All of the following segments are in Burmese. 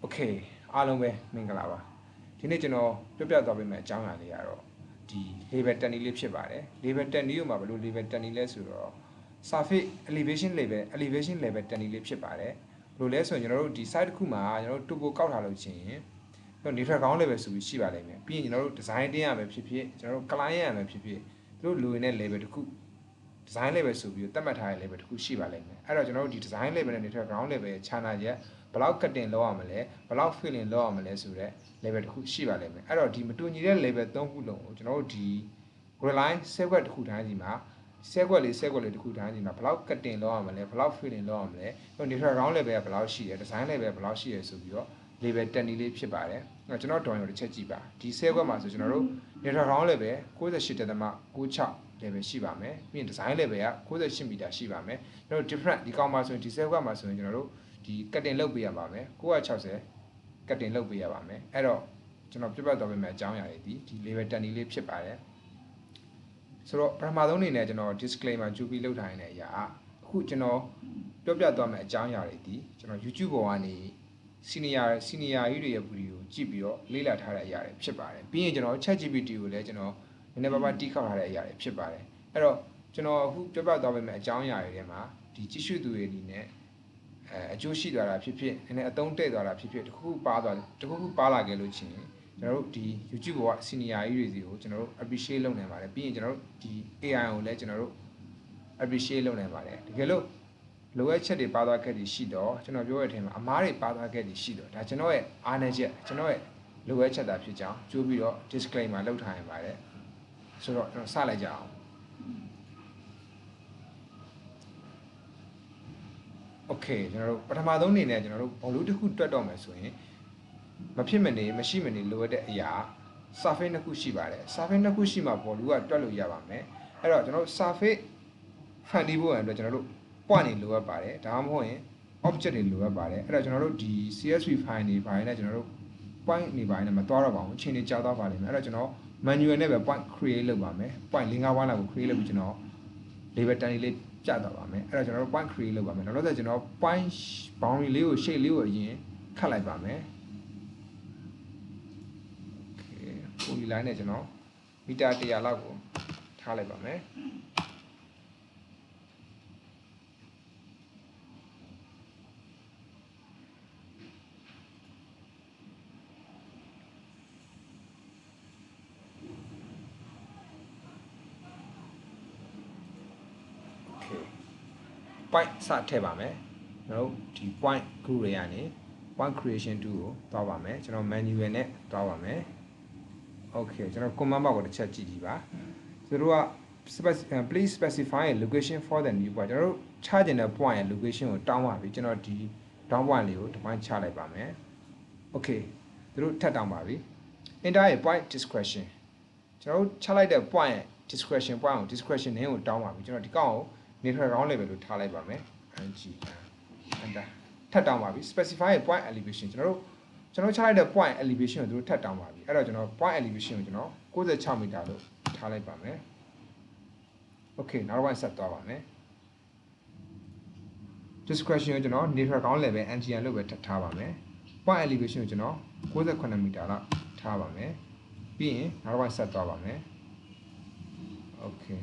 Okay အားလုံးပဲမင်္ဂလာပါဒီနေ့ကျွန်တော်ပြပြသွားပေးမယ့်အကြောင်းအရာလေးကတော့ဒီ level 10လေးဖြစ်ပါတယ် level 10ကိုမှာဘယ်လို level 10လဲဆိုတော့ surface elevation level 10လေးဖြစ်ပါတယ်ဘယ်လိုလဲဆိုရင်ကျွန်တော်တို့ဒီ site တစ်ခုမှာကျွန်တော်တို့ turbo ကောက်ထားလို့ချင်းကျွန်တော် neutral ground level ဆိုပြီးရှိပါလိမ့်မယ်ပြီးရင်ကျွန်တော်တို့ design တင်ရမယ်ဖြစ်ဖြစ်ကျွန်တော်တို့ client ရမယ်ဖြစ်ဖြစ်သူတို့လိုရတဲ့ level တစ်ခု design level ဆိုပြီးသတ်မှတ်ထားတဲ့ level တစ်ခုရှိပါလိမ့်မယ်အဲ့တော့ကျွန်တော်တို့ဒီ design level နဲ့ neutral ground level ရဲ့ခြားနာချက်ဘယ်လောက် cutting လောက်ရမလဲဘယ်လောက် filling လောက်ရမလဲဆိုတော့ level တစ်ခုရှိပါလိမ့်မယ်အဲ့တော့ဒီမတူညီတဲ့ level 3ခုလုံးကိုကျွန်တော်တို့ဒီ grid line ဆက်ကွက်တစ်ခုတိုင်းစီမှာဆက်ကွက်လေးတစ်ခုတိုင်းစီမှာဘယ်လောက် cutting လောက်ရမလဲဘယ်လောက် filling လောက်ရမလဲကျွန်တော် neutral ground level ကဘယ်လောက်ရှိတယ် design level ဘယ်လောက်ရှိတယ်ဆိုပြီးတော့ level 10လေးဖြစ်ပါတယ်အဲ့တော့ကျွန်တော် drawing ကိုတစ်ချက်ကြည့်ပါဒီဆက်ကွက်မှာဆိုကျွန်တော်တို့ neutral ground level 68.96 level ရှိပါမယ်ပြီးရင် design level က68မီတာရှိပါမယ်ကျွန်တော်တို့ different ဒီကောင်မှာဆိုရင်ဒီ set ကွက်မှာဆိုရင်ကျွန်တော်တို့ဒီ cutting လုပ်ပေးရပါမယ်960 cutting လုပ်ပေးရပါမယ်အဲ့တော့ကျွန်တော်ပြပြသွားပေးမယ်အကြောင်းအရာတွေဒီ level 10လေးဖြစ်ပါတယ်ဆိုတော့ပထမဆုံးအနေနဲ့ကျွန်တော် disclaimer ကြိုပြီးလုပ်ထားနေတဲ့အရာအခုကျွန်တော်ပြောပြသွားမယ့်အကြောင်းအရာတွေဒီကျွန်တော် YouTube ပေါ်ကနေ senior ကြီးတွေရဲ့ video ကိုကြည့်ပြီးတော့လေ့လာထားတဲ့အရာတွေဖြစ်ပါတယ်ပြီးရင်ကျွန်တော် ChatGPT ကိုလည်းကျွန်တော်နည်းနည်းပါးပါးတီးခေါက်ထားတဲ့အရာတွေဖြစ်ပါတယ်အဲ့တော့ကျွန်တော်အခုပြောပြသွားပေးမယ့်အကြောင်းအရာတွေထဲမှာဒီကြည့်ရှုသူတွေအနေနဲ့အကျိုးရှိသွားတာဖြစ်ဖြစ်နည်းနည်းအသုံးတည့်သွားတာဖြစ်ဖြစ်တခုခုပါလာခဲ့လို့ချင်းကျွန်တော်တို့ဒီ YouTube ပေါ်က senior ကြီးတွေစီကိုကျွန်တော်တို့ appreciate လုပ်နိုင်ပါတယ်ပြီးရင်ကျွန်တော်တို့ဒီ AI ကိုလည်းကျွန်တော်တို့ appreciate လုပ်နိုင်ပါတယ်တကယ်လို့လိုအပ်ချက်တွေပါသွားခဲ့ရှိတော့ကျွန်တော်ပြောရတဲ့အထက်မှာအမားတွေပါသွားခဲ့ရှိတော့ဒါကျွန်တော်ရဲ့အားနည်းချက်ကျွန်တော်ရဲ့လိုအပ်ချက်တာဖြစ်ကြောင်းကြိုးပြီးတော့ disclaimer လုပ်ထားရပါတယ်ဆိုတော့ကျွန်တော်စလိုက်ကြအောင် Okay ကျွန်တော်တို့ပထမဆုံးအနေနဲ့ကျွန်တော်တို့ဘောလုံးတစ်ခုတွက်တော့မယ်ဆိုရင်မဖြစ်မနေမရှိမနေလိုအပ်တဲ့အရာ surface နှစ်ခုရှိပါတယ် surface နှစ်ခုရှိမှဘောလုံးကတွက်လို့ရပါမယ်အဲ့တော့ကျွန်တော်တို့ surface ဖန်တီးဖို့အတွက်ကျွန်တော်တို့ point တွေလိုအပ်ပါတယ်ဒါမှမဟုတ်ရင် object တွေလိုအပ်ပါတယ်အဲ့တော့ကျွန်တော်တို့ဒီ CSV file တွေပါရင်လည်းကျွန်တော်တို့ point နေပါရင်လည်းမသွားတော့ပါဘူးအချိန်တွေကြာသွားပါလိမ့်မယ်အဲ့တော့ကျွန်တော် manual နဲ့ပဲ point create လုပ်ပါမယ် point 5 1လောက်ကို create လုပ်ပြီးကျွန်တော် level 10လေးပြသွားပါမယ်အဲ့တော့ကျွန်တော်တို့ point create လုပ်ပါမယ်နောက်တော့ကျွန်တော် point boundary လေးကို shape လေးကိုအရင်ခတ်လိုက်ပါမယ် okay poly line နဲ့ကျွန်တော်မီတာ100လောက်ကိုထားလိုက်ပါမယ်point စထည့်ပါမယ်ကျွန်တော်တို့ဒီ point group တွေကနေ point creation 2ကိုသွားပါမယ်ကျွန်တော် manual နဲ့သွားပါမယ် okay ကျွန်တော် command box ကိုတစ်ချက်ကြည့်ကြည့်ပါသူတို့က please specify a location for the new point ကျွန်တော်တို့ချချင်တဲ့ point ရဲ့ location ကိုတောင်းပါပြီကျွန်တော်ဒီ down point လေးကိုဒီပိုင်းချလိုက်ပါမယ် okay သူတို့ထပ်တောင်းပါပြီ enter a point discretion ကျွန်တော်တို့ချလိုက်တဲ့ point ရဲ့ discretion point ကို discretion နည်းကိုတောင်းပါပြီကျွန်တော်ဒီကောင်ကိုneutral ground level လို့ထားလိုက်ပါမယ် enter ထပ်တောင်းပါပြီ specify point elevation ကျွန်တော်ချလိုက်တဲ့ point elevation ကိုသူတို့ထပ်တောင်းပါပြီအဲ့တော့ကျွန်တော် point elevation ကိုကျွန်တော်96မီတာလို့ထားလိုက်ပါမယ် okay နောက်တစ်ပိုင်းဆက်သွားပါမယ် discretion ကိုကျွန်တော် neutral ground level NGN လို့ပဲထားပါမယ် point elevation ကိုကျွန်တော်98မီတာလောက်ထားပါမယ်ပြီးရင်နောက်တစ်ပိုင်းဆက်သွားပါမယ် okay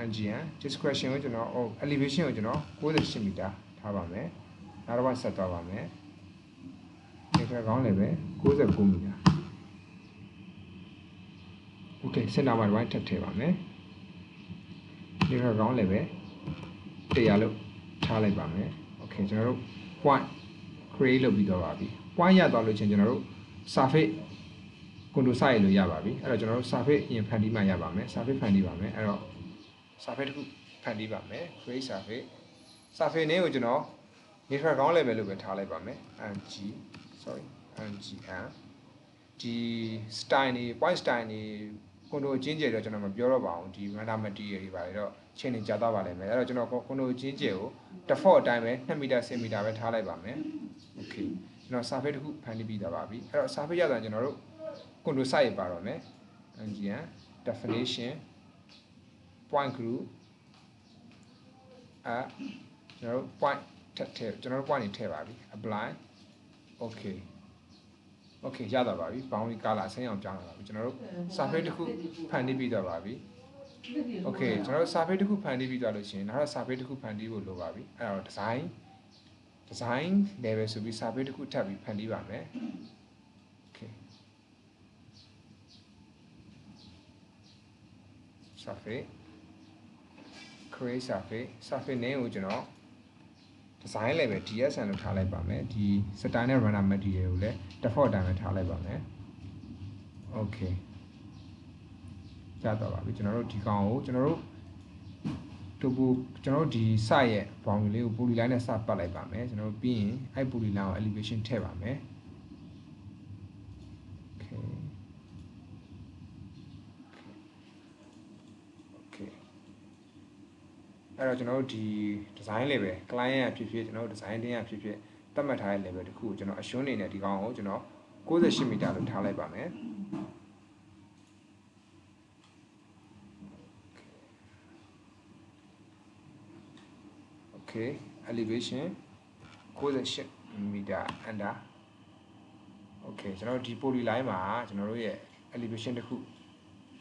NGN discretion ကိုကျွန်တော် elevation ကိုကျွန်တော်98မီတာထားပါမယ်နောက်တစ်ခါဆက်သွားပါမယ် neutral ground level 69မီတာ okay စင်တာမှာတစ်ပိုင်းထပ်ထည့်ပါမယ် neutral ground level 100လို့ထားလိုက်ပါမယ် okay ကျွန်တော်တို့ point create လုပ်ပြီးတော့ပါပြီ point ရသွားလို့ချင်းကျွန်တော်တို့ surface contour စရလို့ရပါပြီအဲ့တော့ကျွန်တော်တို့ surface အရင်ဖန်တီးမှရပါမယ် surface ဖန်တီးပါမယ်အဲ့တော့ surface တစ်ခုဖန်တီးပါမယ် create surface name ကိုကျွန်တော် neutral ground level လို့ပဲထားလိုက်ပါမယ် ngn ဒီ style နေ point style နေ contour အချင်းကျယ်တော့ကျွန်တော်မပြောတော့ပါဘူးဒီ random material တွေပါတယ်တော့ချိန်နေကြာသွားပါလိမ့်မယ်အဲ့တော့ကျွန်တော် contour အချင်းကျယ်ကို default အတိုင်းပဲ2မီတာ10မီတာပဲထားလိုက်ပါမယ် okay ကျွန်တော် surface တစ်ခုဖန်တီးပြီးသားပါပြီအဲ့တော့ surface ရတာကျွန်တော်တို့ contour size ပါတော့မယ် ngn definition point group ကျွန်တော်တို့ point ထက်ကျွန်တော်တို့ point နေထည့်ပါပြီ apply okay okay ရတော့ပါပြီ boundary color အဆင်းအောင်ပြောင်းလာပါပြီကျွန်တော်တို့ surface တစ်ခုဖန်တီးပြီးတော့ပါပြီ okay ကျွန်တော်တို့ surface တစ်ခုဖန်တီးပြီးတော့လို့ရှိရင်နောက်တော့ surface တစ်ခုဖန်တီးဖို့လိုပါပြီအဲ့တော့ design level ဆိုပြီး surface တစ်ခုထပ်ပြီးဖန်တီးပါမယ် okay surface create surface name ကိုကျွန်တော် design level DSN လို့ထားလိုက်ပါမယ်ဒီ style နဲ့ runner material ကိုလည်း default အတိုင်းပဲထားလိုက်ပါမယ် okay ရတော့ပါပြီကျွန်တော်တို့ဒီကောင်ကိုကျွန်တော်တို့ဒီ site ရဲ့ boundary လေးကို polyline နဲ့စပတ်လိုက်ပါမယ်ကျွန်တော်တို့ပြီးရင်အဲ့ polyline ကို elevation ထည့်ပါမယ် okay okay အဲ့တော့ကျွန်တော်တို့ဒီ design level client ရဖြစ်ဖြစ်ကျွန်တော်တို့ design တင်းရဖြစ်ဖြစ်သတ်မှတ်ထားတဲ့ level တစ်ခုကိုကျွန်တော်အရှုံးနေနဲ့ဒီကောင်ကိုကျွန်တော်68 မီတာလို့ထားလိုက်ပါမယ် okay elevation 68 meter under okay ကျွန်တော်တို့ဒီ polyline မှာကျွန်တော်တို့ရဲ့ elevation တစ်ခု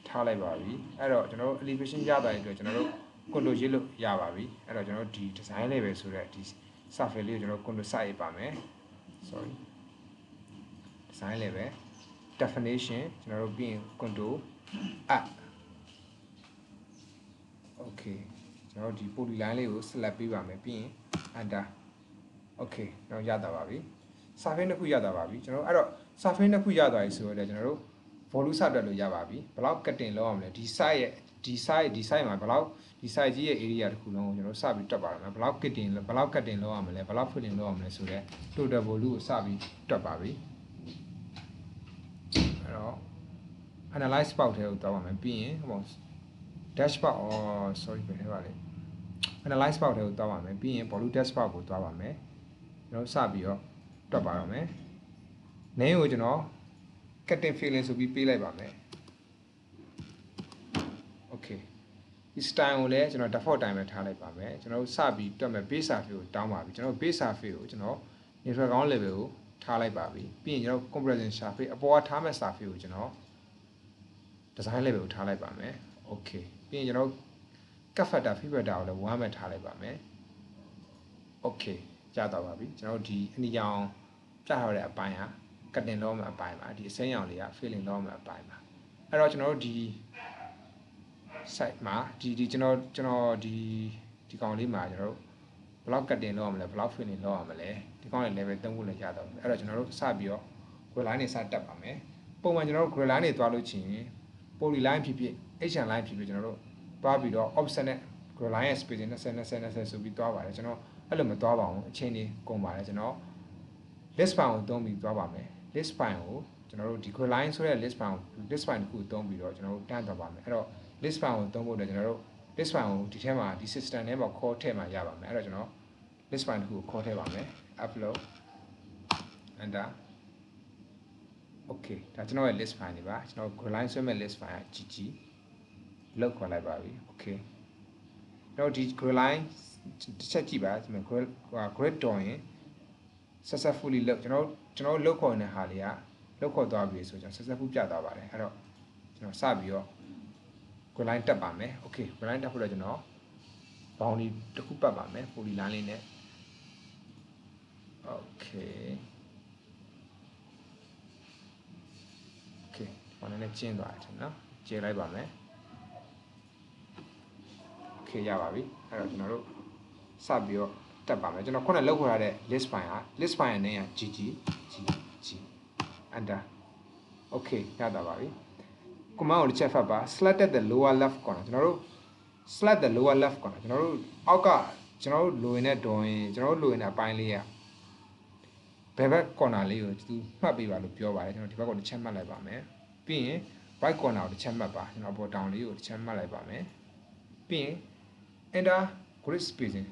ထားလိုက်ပါပြီအဲ့တော့ကျွန်တော်တို့ elevation ရသွားရင်အတွက်ကျွန်တော်တို့ control ရေးလို့ရပါပြီအဲ့တော့ကျွန်တော်တို့ဒီ design level ဆိုတဲ့ဒီ surface လေးကိုကျွန်တော် control စိုက်ရပါမယ် sorry design level definition ကျွန်တော်တို့ပြီးရင် control up okay ကျွန်တော်တို့ဒီ polyline လေးကို select ပေးပါမယ်ပြီးရင် enter okay တော့ရတာပါပြီ surface နှစ်ခုရတာပါပြီကျွန်တော်တို့အဲ့တော့ surface နှစ်ခုရသွားပြီဆိုတော့ကျွန်တော်တို့ volume စတက်လို့ရပါပြီဘယ်လောက် cutting လုပ်အောင်လဲဒီ site ရဲ့ဒီ site မှာဘယ်လောက်ဒီ site ကြီးရဲ့ area တစ်ခုလုံးကိုကျွန်တော်စပြီးတွက်ပါရမယ်ဘယ်လောက် cutting လုပ်အောင်မလဲဘယ်လောက် filling လုပ်အောင်မလဲဆိုတော့ total volume ကိုစပြီးတွက်ပါပြီအဲ့တော့ analyze ပေါက်ထဲကိုတောင်းပါမယ်ပြီးရင်ဟို dashboard sorry ဘယ်ထဲပါလဲ analyze ပေါက်ထဲကိုတောင်းပါမယ်ပြီးရင် volume dashboard ကိုတောင်းပါမယ်ကျွန်တော်စပြီးတော့တွက်ပါတော့မယ် name ကိုကျွန်တော် cutting filling ဆိုပြီးပေးလိုက်ပါမယ် okay ဒီ style ကိုလည်းကျွန်တော် default တိုင်းပဲထားလိုက်ပါမယ်ကျွန်တော်တို့စပြီးတွက်မယ် base surface ကိုတောင်းပါပြီကျွန်တော် base surface ကိုကျွန်တော် neutral ground level ကိုထားလိုက်ပါပြီပြီးရင်ကျွန်တော် compression surface အပေါ်ကထားမဲ့ surface ကိုကျွန်တော် design level ကိုထားလိုက်ပါမယ် okay ပြီးရင်ကျွန်တော် cut factor feed factor ကိုလည်း1ပဲထားလိုက်ပါမယ် okay ကြာတော့ပါပြီကျွန်တော်ဒီအနီရောင်ပြထားတဲ့အပိုင်းဟာ cutting လုပ်မဲ့အပိုင်းပါဒီအစိမ်းရောင်လေးက filling လုပ်မဲ့အပိုင်းပါအဲ့တော့ကျွန်တော်တို့ဒီ site မှာဒီကျွန်တော်ဒီကောင်လေးမှာကျွန်တော်တို့ block cutting လုပ်ရမလဲ block filling လုပ်ရမလဲဒီကောင်ရဲ့ level 3ခုလည်းရတော့အဲ့တော့ကျွန်တော်တို့စပြီးတော့ grid line တွေစတက်ပါမယ်ပုံမှန်ကျွန်တော်တို့ grid line တွေသွားလို့ချင်း poly line ဖြစ်ဖြစ် HN line ဖြစ်ဖြစ်ကျွန်တော်တို့သွားပြီးတော့ offset နဲ့ grid line ရဲ့ spacing 20ဆိုပြီးသွားပါတယ်ကျွန်တော်အဲ့လိုမသွားပါဘူးအချိန်လေးကုန်ပါတယ်ကျွန်တော် list file ကိုသုံးပြီးသွားပါမယ် list file ကိုကျွန်တော်တို့ဒီ grid line ဆိုတဲ့ list file တစ်ခုသုံးပြီးတော့ကျွန်တော်တို့တန်းသွားပါမယ်အဲ့တော့ list file ကိုသုံးဖို့လည်းကျွန်တော်တို့ list file ကိုဒီထဲမှာဒီ system ထဲမှာခေါ်ထည့်မှာရပါမယ်အဲ့တော့ကျွန်တော် list file တစ်ခုကိုခေါ်ထည့်ပါမယ် upload enter okay ဒါကျွန်တော်ရဲ့ list file တွေပါကျွန်တော် grid line ဆွဲမဲ့ list file က gg လောက်ခေါ်လိုက်ပါပြီ okay တော့ဒီ grid line တစ်ချက်ကြည့်ပါဒီမှာ grid တော်ရင် successfully လောက်ကျွန်တော်လောက်ခေါ်နေတဲ့ဟာလေးကလောက်ခေါ်သွားပြီဆိုကျွန်တော် successful ပြသွားပါတယ်အဲ့တော့ကျွန်တော်စပြီးတော့ grid line တက်ပါမယ် okay grid line တက်ဖို့တော့ကျွန်တော် boundary တစ်ခုပတ်ပါမယ် polyline လေးနဲ့ okay okay ဘာနဲ့ကျင်းသွားတယ်နော်ကျဲလိုက်ပါမယ် okay ရပါပြီအဲ့တော့ကျွန်တော်တို့စပြီးတော့တက်ပါမယ်ကျွန်တော်ခုနလောက်ခေါ်ရတဲ့ list file ဟာ list file နဲ့က gg enter okay ရတာပါပြီ command ကိုတစ်ချက်ဖတ်ပါ select the lower left corner ကျွန်တော်တို့ select the lower left corner ကျွန်တော်တို့အောက်ကကျွန်တော်တို့လိုရင်းနဲ့ဒေါ်ရင်ကျွန်တော်တို့လိုရင်းတဲ့အပိုင်းလေးကဘယ်ဘက် corner လေးကိုသူမှတ်ပေးပါလို့ပြောပါတယ်ကျွန်တော်ဒီဘက်ကိုတစ်ချက်မှတ်လိုက်ပါမယ်ပြီးရင် right corner ကိုတစ်ချက်မှတ်ပါကျွန်တော်ပေါ် down လေးကိုတစ်ချက်မှတ်လိုက်ပါမယ်ပြီးရင် enter grid spacing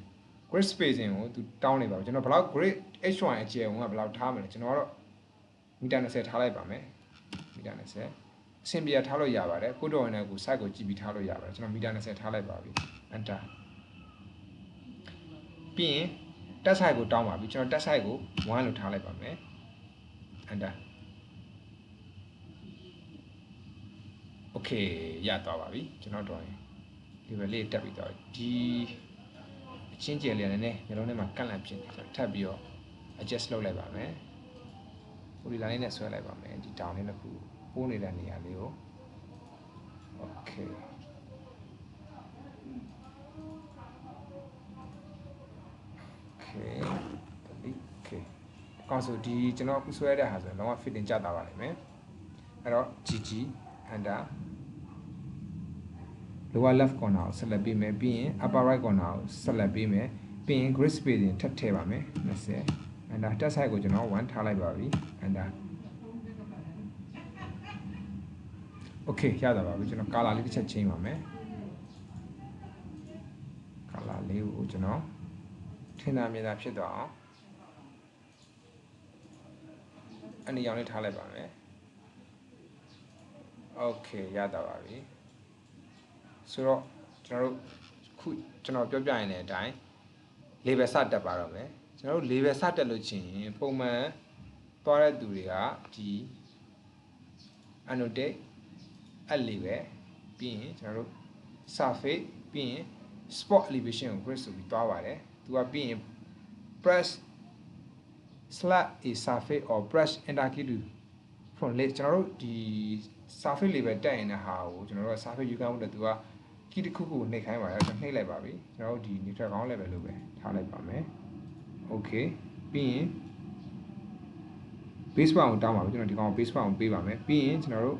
ကိုသူတောင်းနေပါဘူးကျွန်တော်ဘယ်လောက် grid h1 အကျယ်ဝင်ကဘယ်လောက်ထားမလဲကျွန်တော်ကတော့မီတာ20ထားလိုက်ပါမယ်မီတာ20အဆင်ပြေထားလို့ရပါတယ်ကိုတော်ဝင်တဲ့ကို site ကိုကြည့်ပြီးထားလို့ရပါတယ်ကျွန်တော်မီတာ20ထားလိုက်ပါပြီ enter ပြီးရင် တက်ဆိုင်ကိုတောင်းပါပြီကျွန်တော်တက်ဆိုင်ကို1လို့ထားလိုက်ပါမယ် enter okay ရသွားပါပြီကျွန်တော် drawing level လေးတက်ပြီးသွားပြီဒီအချင်းကျယ်လေးနဲ့မျိုးလုံးထဲမှာကန့်လန့်ဖြစ်နေဆိုတော့ထပ်ပြီးတော့ adjust လုပ်လိုက်ပါမယ် polyline လေးနဲ့ဆွဲလိုက်ပါမယ်ဒီ down လေးတစ်ခုပိုးနေတဲ့နေရာလေးကို okay okay ကောင်းဆိုဒီကျွန်တော်အခုဆွဲတဲ့ဟာဆိုရင်လုံးဝ fitting ကျသွားပါလိမ့်မယ်အဲ့တော့ GG enter lower left corner ကိုဆက်လက်ပေးမယ်ပြီးရင် upper right corner ကိုဆက်လက်ပေးမယ်ပြီးရင် grid spacing ထပ်ထည့်ပါမယ်20 enter test size ကိုကျွန်တော်1ထားလိုက်ပါပြီ enter okay ရတာပါပြီကျွန်တော် color လေးတစ်ချက် change ပါမယ် color လေးကိုကျွန်တော်ထင်သာမြင်သာဖြစ်သွားအောင်အနီရောင်လေးထားလိုက်ပါမယ် okay ရတာပါပြီဆိုတော့ကျွန်တော်တို့ခုကျွန်တော်ပြောပြရင်လည်းအတိုင်း label စတက်ပါတော့မယ်ကျွန်တော်တို့ label စတက်လို့ချင်းပုံမှန်သွားတဲ့သူတွေကဒီ annotate add label ပြီးရင်ကျွန်တော်တို့ surface ပြီးရင် spot elevation ကို grid ဆိုပြီးသွားပါတယ်သူကပြီးရင် press select a surface or press enter key to from list ကျွန်တော်တို့ဒီ surface label တက်ရင်တဲ့ဟာကိုကျွန်တော်တို့ surface ယူခံဖို့တူက key တစ်ခုခုနှိပ်ခိုင်းပါရကျွန်တော်နှိပ်လိုက်ပါပြီကျွန်တော်တို့ဒီ neutral ground level လို့ပဲထားလိုက်ပါမယ် okay ပြီးရင် base bar ကိုတောင်းပါပြီကျွန်တော်ဒီကောင် base bar ကိုပေးပါမယ်ပြီးရင်ကျွန်တော်တို့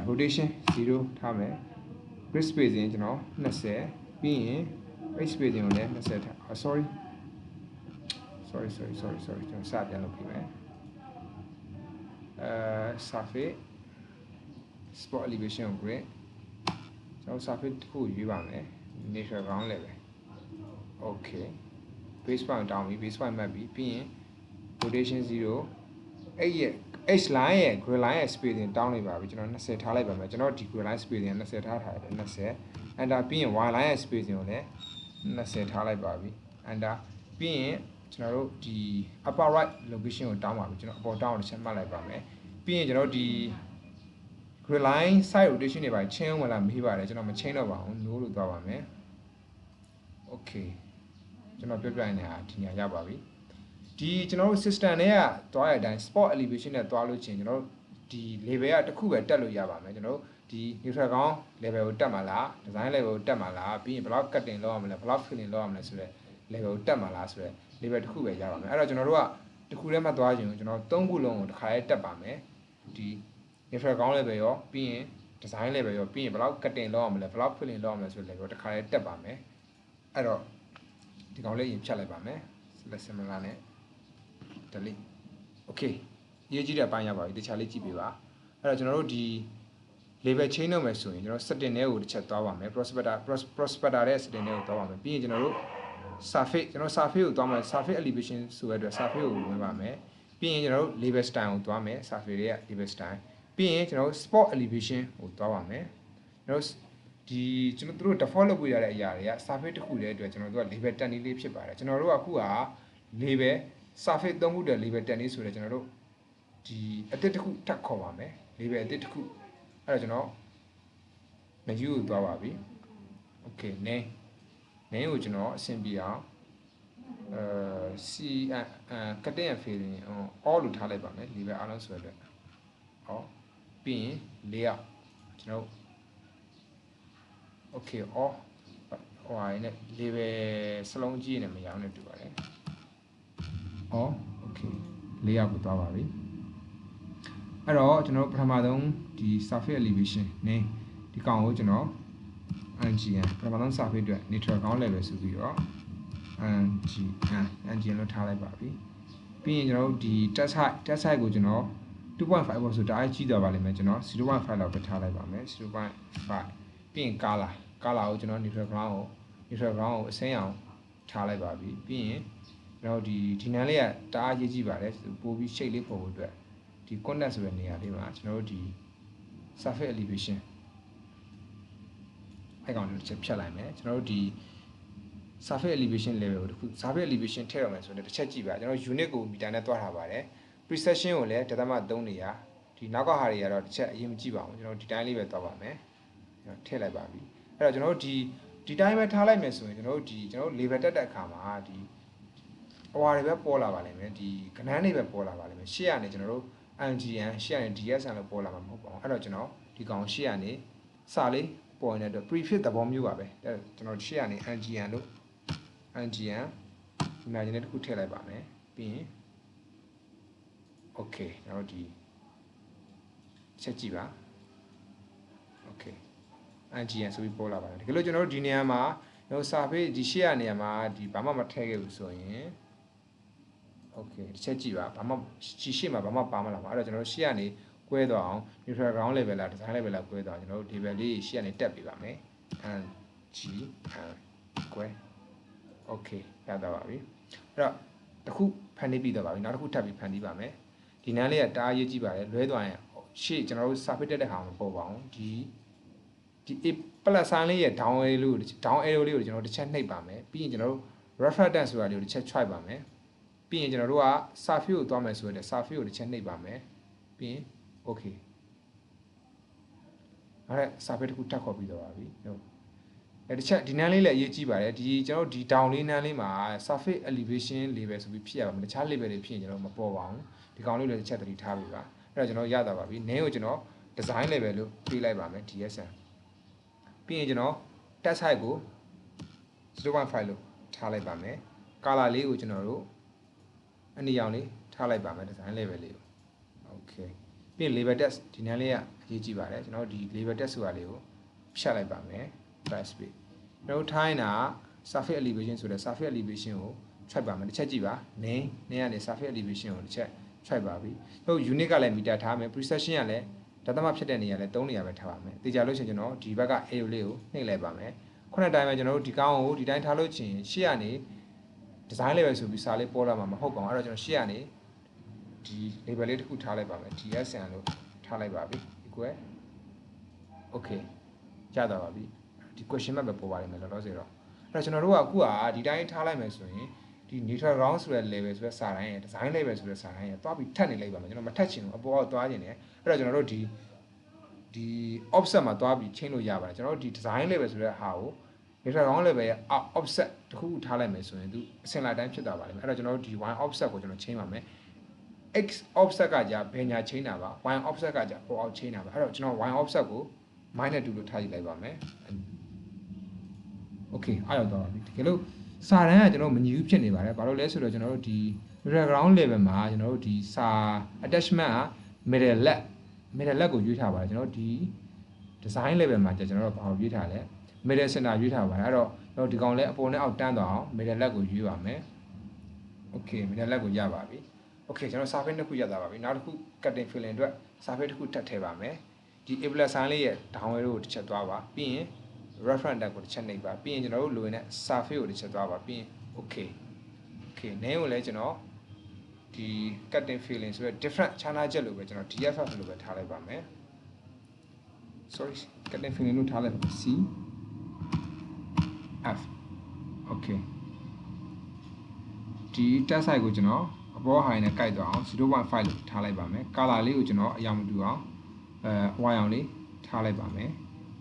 rotation 0ထားမယ် grid spacing ကျွန်တော်20ပြီးရင် edge spacing ကိုလည်း20ထား sorry ကျွန်တော်စပြန်လုပ်ပြီးမယ်surface spot elevation ကို grid ကျွန်တော် surface တစ်ခုရွေးပါမယ် natural ground level okay base point တောင်းပြီး base point မှတ်ပြီးပြီးရင် rotation 0အဲ့ရဲ့ h line ရဲ့ grid line ရဲ့ spacing တောင်းလိုက်ပါပြီကျွန်တော်20ထားလိုက်ပါမယ်ကျွန်တော်ဒီ grid line spacing 20ထားထားတယ်20 enter ပြီးရင် y line ရဲ့ spacing ကိုလည်း20ထားလိုက်ပါပြီ enter ပြီးရင်ကျွန်တော်တို့ဒီ upper right location ကိုတောင်းပါပြီကျွန်တော်အပေါ်တောင်းအောင်ချက်မှတ်လိုက်ပါမယ်ပြီးရင်ကျွန်တော်ဒီ grid line side rotation တွေပါချင်းဝင်လာမေးပါတယ်ကျွန်တော်မချင်းတော့ပါဘူး no လို့သွားပါမယ် okay ကျွန်တော်ပြောပြနေတာဒီညာရပါပြီဒီကျွန်တော်တို့ system တွေကသွားတဲ့အတိုင်း spot elevation နဲ့သွားလို့ချင်းကျွန်တော်တို့ဒီ level ကတစ်ခုပဲတက်လို့ရပါမယ်ကျွန်တော်တို့ဒီ neutral ground level ကိုတက်မှာလား design level ကိုတက်မှာလားပြီးရင်ဘယ်လောက် cutting လုပ်ရမလဲဘယ်လောက် filling လုပ်ရမလဲဆိုတော့ level ကိုတက်မှာလားဆိုတော့ level တစ်ခုပဲရပါမယ်အဲ့တော့ကျွန်တော်တို့ကတစ်ခုတည်းမှသွားရင်ကျွန်တော်၃ခုလုံးကိုတစ်ခါလေးတက်ပါမယ်ဒီ neutral ground level ရောပြီးရင် design level ရောပြီးရင်ဘယ်လောက် cutting လုပ်ရမလဲဘယ်လောက် filling လုပ်ရမလဲဆိုတော့ level တစ်ခါလေးတက်ပါမယ်အဲ့တော့ဒီကောင်လေးရင်ဖြတ်လိုက်ပါမယ် select similar နဲ့ delete okay ရေးကြည့်တဲ့အပိုင်းရပါပြီတခြားလေးကြည့်ပေးပါအဲ့တော့ကျွန်တော်တို့ဒီ label change လုပ်မယ်ဆိုရင်ကျွန်တော် setting တွေကိုတစ်ချက်သွားပါမယ် prospector ရဲ့ setting တွေကိုသွားပါမယ်ပြီးရင်ကျွန်တော်တို့ surface ကျွန်တော် surface ကိုသွားမယ် surface elevation ဆိုတဲ့အတွက် surface ကိုဝင်ပါမယ်ပြီးရင်ကျွန်တော်တို့ label style ကိုသွားမယ် surface ရဲ့ label style ပြီးရင်ကျွန်တော်တို့ spot elevation ကိုသွားပါမယ်ကျွန်တော်ဒီကျွန်တော်တို့ default လုပ်ပြရတဲ့အရာတွေက surface တစ်ခုတည်းအတွက်ကျွန်တော်တို့က label တက်နေလေးဖြစ်ပါတယ်ကျွန်တော်တို့ကအခုက label surface သုံးခုတည်း label တက်နေဆိုတော့ကျွန်တော်တို့ဒီအတစ်တစ်ခုထပ်ခေါ်ပါမယ် label အတစ်တစ်ခုအဲ့တော့ကျွန်တော် menu ကိုသွားပါပြီ okay name ကိုကျွန်တော်အဆင်ပြေအောင်cutting and filling all လို့ထားလိုက်ပါမယ် label အားလုံးဆိုတော့ဟောပြီးရင် layout ကျွန်တော် okay all ဟိုဟာနဲ့ label စလုံးကြီးနဲ့မရအောင်နဲ့တူပါတယ် all okay layout ကိုသွားပါပြီအဲ့တော့ကျွန်တော်ပထမဆုံးဒီ surface elevation နဲ့ဒီကောင်ကိုကျွန်တော် NGN ပထမဆုံး surface အတွက် neutral ground level ဆိုပြီးတော့ NGN လို့ထားလိုက်ပါပြီပြီးရင်ကျွန်တော်တို့ဒီ test height ကိုကျွန်တော် 2.5 ပေါ့ဆိုဒါအကြီးသွားပါလိမ့်မယ်ကျွန်တော် 0.5 လောက်ပဲထားလိုက်ပါမယ် 0.5 ပြီးရင် color ကိုကျွန်တော် neutral ground ကိုအစင်းအောင်ထားလိုက်ပါပြီပြီးရင်ကျွန်တော်ဒီနန်းလေးကတအားရေးကြည့်ပါတယ်ပို့ပြီး shape လေးပေါ်ဖို့အတွက်ဒီ contact ဆိုတဲ့နေရာလေးမှာကျွန်တော်တို့ဒီ surface elevation အဲ့ကောင်လေးတစ်ချက်ဖြတ်လိုက်မယ်ကျွန်တော်တို့ဒီ surface elevation level ကိုတခု surface elevation ထည့်ရမယ်ဆိုတော့တစ်ချက်ကြည့်ပါကျွန်တော် unit ကို meter နဲ့တွားထားပါတယ် precision ကိုလည်းဒသမ3နေရဒီနောက်ကဟာတွေကတော့တစ်ချက်အရင်မကြည့်ပါဘူးကျွန်တော်ဒီတိုင်းလေးပဲတွားပါမယ်ကျွန်တော်ထည့်လိုက်ပါပြီအဲ့တော့ကျွန်တော်ဒီတိုင်းပဲထားလိုက်မယ်ဆိုရင်ကျွန်တော် level တက်တဲ့အခါမှာဒီအဝါတွေပဲပေါ်လာပါလိမ့်မယ်ဒီကဏ္ဍတွေပဲပေါ်လာပါလိမ့်မယ်ရှေ့ကနေကျွန်တော်တို့ NGN ရှေ့ကနေ DSN လို့ပေါ်လာမှာမဟုတ်ပါဘူးအဲ့တော့ကျွန်တော်ဒီကောင်ရှေ့ကနေစာလေးပေါ်နေတဲ့အတွက် prefix သဘောမျိုးပါပဲအဲ့ကျွန်တော်ရှေ့ကနေ NGN လို့ NGN ဒီမှာကျွန်တော်တခုထည့်လိုက်ပါမယ်ပြီးရင် okay ကျွန်တော်ဒီချက်ကြည့်ပါ okay NGN ဆိုပြီးပေါ်လာပါတယ်တကယ်လို့ကျွန်တော်တို့ဒီနေရာမှာကျွန်တော် surface ဒီရှေ့ကနေရာမှာဒီဘာမှမထည့်ခဲ့ဘူးဆိုရင် okay တစ်ချက်ကြည့်ပါဘာမှရှေ့မှာဘာမှပါမလာပါအဲ့တော့ကျွန်တော်တို့ရှေ့ကနေကွဲသွားအောင် neutral ground level လား design level လားကွဲသွားအောင်ကျွန်တော်တို့ level လေးရှေ့ကနေတက်ပြပါမယ် NGN ကွဲ okay ရတော့ပါပြီအဲ့တော့တစ်ခုဖန်တီးပြီးတော့ပါပြီနောက်တစ်ခုထပ်ပြီးဖန်တီးပါမယ်ဒီနန်းလေးကတအားရေးကြည့်ပါတယ်လွဲသွားရင်ရှေ့ကျွန်တော်တို့ surface တက်တဲ့ဟာမပေါ်ပါဘူးဒီ plus sign လေးရဲ့ down arrow လေးကိုကျွန်တော်တစ်ချက်နှိပ်ပါမယ်ပြီးရင်ကျွန်တော်တို့ reference ဆိုတာလေးကိုတစ်ချက် try ပါမယ်ပြီးရင်ကျွန်တော်တို့က surface ကိုသွားမယ်ဆိုတော့ surface ကိုတစ်ချက်နှိပ်ပါမယ်ပြီးရင် okay အဲ့ဒါ surface တစ်ခုထပ်ခေါ်ပြီးတော့ပါပြီဟုတ်အဲ့တစ်ချက်ဒီနန်းလေးလည်းအရေးကြီးပါတယ်ဒီကျွန်တော်ဒီ down လေးနန်းလေးမှာ surface elevation level ဆိုပြီးဖြစ်ရပါမယ်တခြား level တွေဖြစ်ရင်ကျွန်တော်မပေါ်ပါဘူးဒီကောင်လေးလည်းတစ်ချက်သတိထားပြီပါအဲ့တော့ကျွန်တော်ရတာပါပြီ name ကိုကျွန်တော် design level လို့ပေးလိုက်ပါမယ် DSN ပြီးရင်ကျွန်တော် test height ကို 0.5 လို့ထားလိုက်ပါမယ် color လေးကိုကျွန်တော်တို့အနီရောင်လေးထားလိုက်ပါမယ် design level လေးကို okay ပြီးရင် label text ဒီနန်းလေးကအရေးကြီးပါတယ်ကျွန်တော်ဒီ label text ဆိုတာလေးကိုဖြတ်လိုက်ပါမယ် press space ကျွန်တော်ထိုင်းတာ surface elevation ဆိုတဲ့ surface elevation ကို track ပါမယ်တစ်ချက်ကြည့်ပါ name ကနေ surface elevation ကိုတစ်ချက် track ပါပြီတို့ unit ကလည်း meter ထားမယ် precision ကလည်းဒသမဖြစ်တဲ့နေရာလဲ3နေရာပဲထားပါမယ်။တေချာလို့ရှိရင်ကျွန်တော်ဒီဘက်က arrow လေးကိုနှိပ်လိုက်ပါမယ်။ခုနတိုင်းမှာကျွန်တော်တို့ဒီကောင်းကိုဒီတိုင်းထားလို့ချင်းရှေ့ကနေ design level ဆိုပြီးစာလေးပေါ်လာမှာမဟုတ်ပါဘူး။အဲ့တော့ကျွန်တော်ရှေ့ကနေဒီ label လေးတစ်ခုထားလိုက်ပါမယ်။ DSN လို့ထားလိုက်ပါပြီ။ equal okay ရတာပါပြီ။ဒီ question mark ပဲပေါ်ပါလိမ့်မယ်လောလောဆယ်တော့။အဲ့တော့ကျွန်တော်တို့ကအခုကဒီတိုင်းထားလိုက်မယ်ဆိုရင်ဒီ neutral ground ဆိုတဲ့ level ဆိုတဲ့စာတိုင်းရဲ့ design level ဆိုတဲ့စာတိုင်းရဲ့တွားပြီးထပ်နေလိုက်ပါမယ်ကျွန်တော်မထပ်ချင်ဘူးအပေါ်ကတွားခြင်းတယ်အဲ့တော့ကျွန်တော်တို့ဒီ offset မှာတွားပြီးချိန်လို့ရပါတယ်ကျွန်တော်တို့ဒီ design level ဆိုတဲ့ဟာကို neutral ground level ရဲ့ offset တစ်ခုထားလိုက်မယ်ဆိုရင်သူအစင်လိုက်တိုင်းဖြစ်သွားပါလိမ့်မယ်အဲ့တော့ကျွန်တော်တို့ဒီ y offset ကိုကျွန်တော်ချိန်ပါမယ် x offset ကကြာဘယ်ညာချိန်တာပါ y offset ကကြာပေါ်အောင်ချိန်တာပါအဲ့တော့ကျွန်တော် y offset ကို -2 လို့ထားကြည့်လိုက်ပါမယ် okay အားရောက်သွားပါပြီတကယ်လို့စာတန်းကကျွန်တော်မညီဘူးဖြစ်နေပါတယ်ဘာလို့လဲဆိုတော့ကျွန်တော်တို့ဒီ neutral ground level မှာကျွန်တော်တို့ဒီစာ attachment က middle leg ကိုရွေးထားပါတယ်ကျွန်တော်ဒီ design level မှာကျွန်တော်တို့ဘာကိုရွေးထားလဲ middle center ရွေးထားပါတယ်အဲ့တော့ကျွန်တော်ဒီကောင်လဲအပေါ်နဲ့အောက်တန်းသွားအောင် middle leg ကိုရွေးပါမယ် okay middle leg ကိုရပါပြီ okay ကျွန်တော် surface တစ်ခုရတာပါပြီနောက်တစ်ခု cutting filling အတွက် surface တစ်ခုထပ်ထည့်ပါမယ်ဒီ a plus sign လေးရဲ့ down arrow ကိုတစ်ချက်သွားပါပြီးရင်reference tag ကိုတစ်ချက်နှိပ်ပါပြီးရင်ကျွန်တော်တို့လိုရင်းနဲ့ surface ကိုတစ်ချက်သွားပါပြီးရင် okay name ကိုလည်းကျွန်တော်ဒီ cutting filling ဆိုရယ် different ခြားနားချက်လို့ပဲကျွန်တော် DFF လို့ပဲထားလိုက်ပါမယ် sorry cutting filling လို့ထားလိုက်ပါမယ် C F okay ဒီ test size ကိုကျွန်တော်အပေါ် high နဲ့ကိုက်သွားအောင် 0.5 လို့ထားလိုက်ပါမယ် color လေးကိုကျွန်တော်အရောင်မတူအောင်ဝါရောင်လေးထားလိုက်ပါမယ်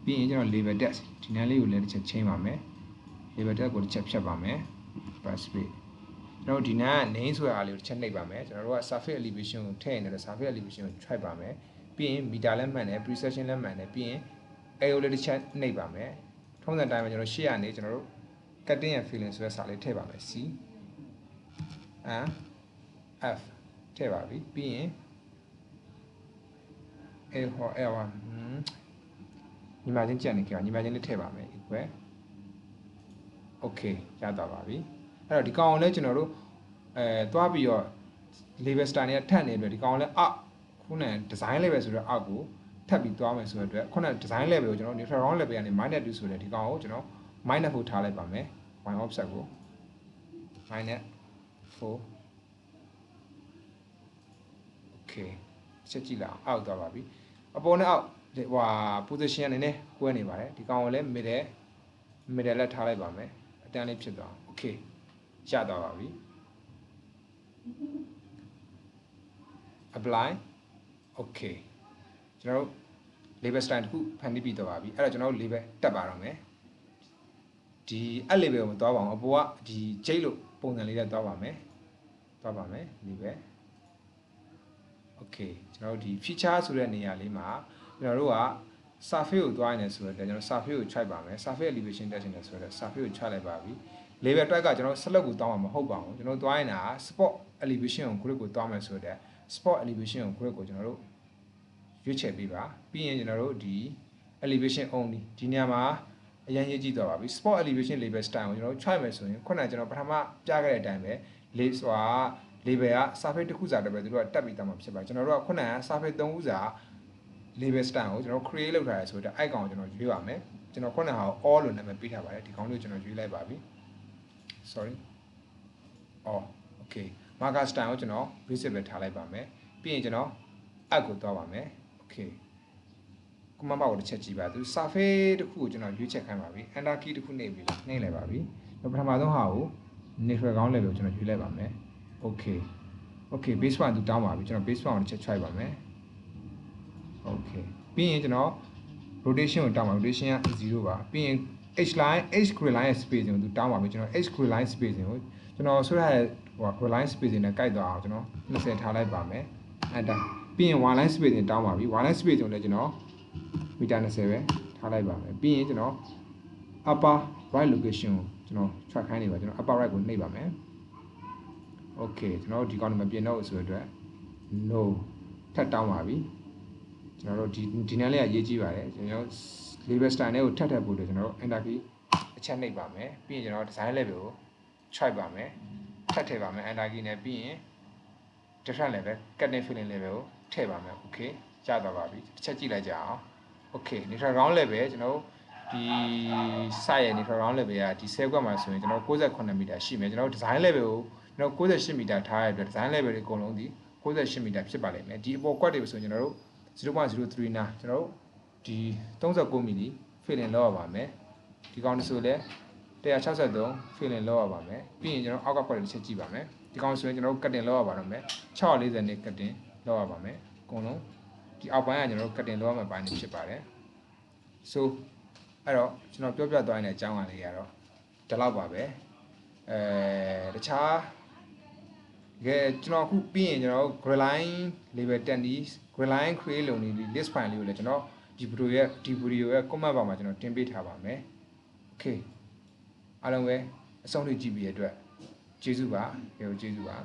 ပြီးရင်ကျွန်တော် label text ဒီနန်းလေးကိုလည်းတစ်ချက်ချိန်ပါမယ် label text ကိုတစ်ချက်ဖြတ်ပါမယ် press space ကျွန်တော်ဒီနန်းက name ဆိုတဲ့အားလေးကိုတစ်ချက်နှိပ်ပါမယ်ကျွန်တော်တို့က surface elevation ကိုထည့်နေတဲ့ surface elevation ကို try ပါမယ်ပြီးရင် meter လည်းမှန်တယ် precision လည်းမှန်တယ်ပြီးရင် arrow လေးတစ်ချက်နှိပ်ပါမယ်ထုံးစံတိုင်းမှာကျွန်တော်ရှေ့ကနေကျွန်တော်တို့ cutting and filling ဆိုတဲ့စာလေးထည့်ပါမယ် C and F ထည့်ပါပြီပြီးရင် A ဟော L1 ညီမချင်းကြံနေကြညီမချင်းလေးထည့်ပါမယ် equal okay ရသွားပါပြီအဲ့တော့ဒီကောင်ကိုလည်းကျွန်တော်တို့သွားပြီးတော့ label star နဲ့ထပ်နေတဲ့အတွက်ဒီကောင်ကိုလည်းခုနက design level ဆိုတော့အောက်ကိုထပ်ပြီးသွားမယ်ဆိုတဲ့အတွက်ခုနက design level ကိုကျွန်တော် neutral ground level ကနေ -2 ဆိုတဲ့ဒီကောင်ကိုကျွန်တော် -4 ထားလိုက်ပါမယ် y offset ကို -4 okay ချက်ကြည့်လာအောင်အောက်သွားပါပြီအပေါ်နဲ့အောက်ဟို position အနေနဲ့ကွဲနေပါတယ်ဒီကောင်ကိုလည်း middle လက်ထားလိုက်ပါမယ် တန်းလေးဖြစ်သွား okay ရသွားပါပြီ apply okay ကျွန်တော်တို့ label style တစ်ခုဖန်တီးပြီးတော့ပါပြီအဲ့တော့ကျွန်တော်တို့ label တက်ပါတော့မယ်ဒီ add label ကိုမသွားပါဘူးအပေါ်ကဒီ J လို့ပုံစံလေးနဲ့သွားပါမယ် label okay ကျွန်တော်တို့ဒီ feature ဆိုတဲ့နေရာလေးမှာကျွန်တော်တို့က surface ကိုသွားနေဆိုတော့ကျွန်တော် surface ကို try ပါမယ် surface elevation တက်ချင်တယ်ဆိုတော့ surface ကို try လိုက်ပါပြီ label type ကကျွန်တော် select ကိုတောင်းမှာမဟုတ်ပါဘူးကျွန်တော်သွားနေတာ spot elevation ကို grid ကိုတောင်းမယ်ဆိုတော့ spot elevation ကို grid ကိုကျွန်တော်တို့ရွေးချယ်ပေးပါပြီးရင်ကျွန်တော်တို့ဒီ elevation only ဒီနေရာမှာအရင်ရေးကြည့်သွားပါပြီ spot elevation label style ကိုကျွန်တော်တို့ try မယ်ဆိုရင်ခုနကကျွန်တော်ပထမပြခဲ့တဲ့အတိုင်းပဲ label က surface တစ်ခုစာတပဲသူတို့ကတက်ပြီးသားမှာဖြစ်ပါတယ်ကျွန်တော်တို့ကခုနက surface 3ခုစာ label style ကိုကျွန်တော် create လုပ်ထားရဆိုတော့ icon ကိုကျွန်တော်ရွေးပါမယ်ကျွန်တော်ခုနက all လို့နာမည်ပေးထားပါတယ်ဒီကောင်လေးကိုကျွန်တော်ရွေးလိုက်ပါပြီ sorry okay marker style ကိုကျွန်တော် basic ပဲထားလိုက်ပါမယ်ပြီးရင်ကျွန်တော် add ကိုသွားပါမယ် okay command bar ကိုတစ်ချက်ကြည့်ပါသူ surface တစ်ခုကိုကျွန်တော်ရွေးချက်ခိုင်းပါပြီ enter key တစ်ခုနှိပ်ပြီးနှိပ်လိုက်ပါပြီပထမဆုံးဟာကို neutral ground level ကိုကျွန်တော်ရွေးလိုက်ပါမယ် okay base 1သူတောင်းပါပြီကျွန်တော် base 1ကိုတစ်ချက် try ပါမယ် okay ပြီးရင်ကျွန်တော် rotation ကိုတောင်းပါ rotation က0ပါပြီးရင် h line h grid line ရဲ့ spacing ကိုသူတောင်းပါပြီကျွန်တော် h grid line spacing ကိုကျွန်တော်ဆွဲထားတဲ့ဟို grid line spacing နဲ့ကိုက်သွားအောင်ကျွန်တော်20ထားလိုက်ပါမယ် enter ပြီးရင် one line spacing တောင်းပါပြီ one line spacing ကိုလည်းကျွန်တော်မီတာ20ပဲထားလိုက်ပါမယ်ပြီးရင်ကျွန်တော် upper right location ကိုကျွန်တော် track ခိုင်းနေပါကျွန်တော် upper right ကိုနှိပ်ပါမယ် okay ကျွန်တော်ဒီကောင်နဲ့မပြင်တော့ဘူးဆိုတော့ no ထပ်တောင်းပါပြီကျွန်တော်တို့ဒီနန်းလေးကရေးကြည့်ပါတယ်ကျွန်တော် label style နဲ့ကိုထပ်ပို့လို့ကျွန်တော်တို့ enter key အချက်နှိပ်ပါမယ်ပြီးရင်ကျွန်တော် design level ကို try ပါမယ်ထပ်ထည့်ပါမယ် enter key နဲ့ပြီးရင် different level cutting filling level ကိုထည့်ပါမယ် okay ရသွားပါပြီတစ်ချက်ကြည့်လိုက်ကြအောင် okay neutral ground level ကျွန်တော်ဒီ site ရဲ့ neutral ground level ကဒီ cell ကွက်မှာဆိုရင်ကျွန်တော်68မီတာရှိမယ်ကျွန်တော် design level ကိုကျွန်တော်68မီတာထားရတဲ့အတွက် design level တွေအကုန်လုံးဒီ68မီတာဖြစ်ပါလိမ့်မယ်ဒီအပေါ်ကွက်တွေဆိုရင်ကျွန်တော်တို့0.03 နာကျွန်တော်တို့ဒီ39မီလီ filling လောက်ရပါမယ်ဒီကောင်ဆိုလဲ163 filling လောက်ရပါမယ်ပြီးရင်ကျွန်တော်အောက်ကကွက်တွေတစ်ချက်ကြည့်ပါမယ်ဒီကောင်ဆိုရင်ကျွန်တော်တို့ cutting လောက်ရပါတော့မယ်640နဲ့ cutting လောက်ရပါမယ်အကုန်လုံးဒီအောက်ပိုင်းကကျွန်တော်တို့ cutting လောက်ရမယ့်ပိုင်းတွေဖြစ်ပါတယ် so အဲ့တော့ကျွန်တော်ပြောပြသွားတဲ့အကြောင်းအရာလေးကတော့ဒီလောက်ပါပဲတခြားကျွန်တော်အခုပြီးရင်ကျွန်တော် grid line label 10 grid line create လုပ်နေဒီ list file လေးကိုလည်းကျွန်တော်ဒီ video ရဲ့ comment bar မှာကျွန်တော်တင်ပေးထားပါမယ် okay အားလုံးပဲအဆုံးထိကြည့်ပြီးရတဲ့အတွက်ကျေးဇူးပါကျေးဇူးပါ